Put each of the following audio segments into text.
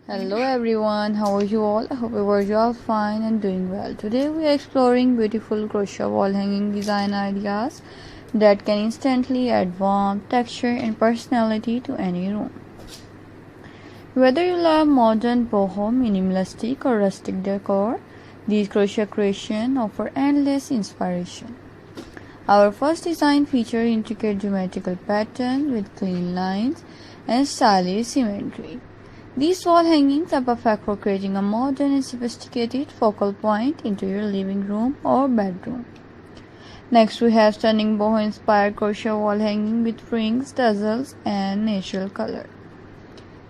Hello everyone, how are you all? I hope you all fine and doing well. Today we are exploring beautiful crochet wall hanging design ideas that can instantly add warmth, texture and personality to any room. Whether you love modern boho, minimalistic or rustic decor, these crochet creations offer endless inspiration. Our first design features intricate geometrical patterns with clean lines and stylish symmetry. These wall hangings are perfect for creating a modern and sophisticated focal point into your living room or bedroom. Next, we have stunning boho-inspired crochet wall hanging with rings, tassels, and natural color.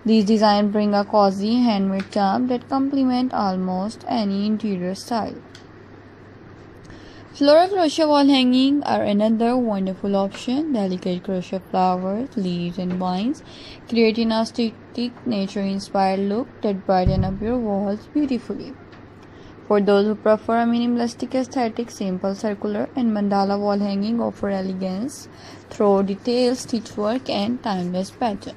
These designs bring a cozy, handmade charm that complement almost any interior style. Floral crochet wall hanging are another wonderful option. Delicate crochet flowers, leaves and vines create an aesthetic, nature-inspired look that brighten up your walls beautifully. For those who prefer a minimalistic aesthetic, simple circular and mandala wall hanging offer elegance through detailed stitchwork and timeless pattern.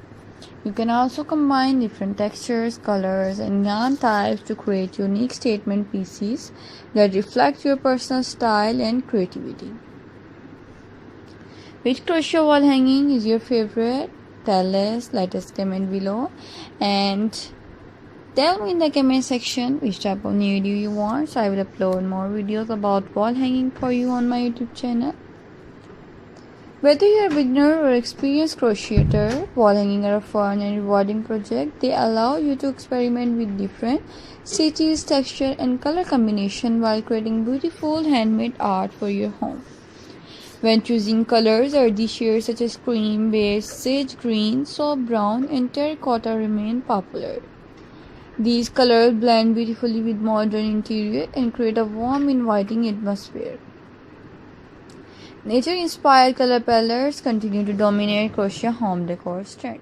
You can also combine different textures, colors, and yarn types to create unique statement pieces that reflect your personal style and creativity. Which crochet wall hanging is your favorite? Tell us, let us comment below, and tell me in the comment section which type of new video you want, so I will upload more videos about wall hanging for you on my YouTube channel. Whether you are a beginner or experienced crocheter, wall hanging are a fun and rewarding project. They allow you to experiment with different stitches, texture, and color combination while creating beautiful handmade art for your home. When choosing colors, earthy shades such as cream, beige, sage green, soft brown, and terracotta remain popular. These colors blend beautifully with modern interior and create a warm, inviting atmosphere. Nature-inspired color palettes continue to dominate crochet home decor trend.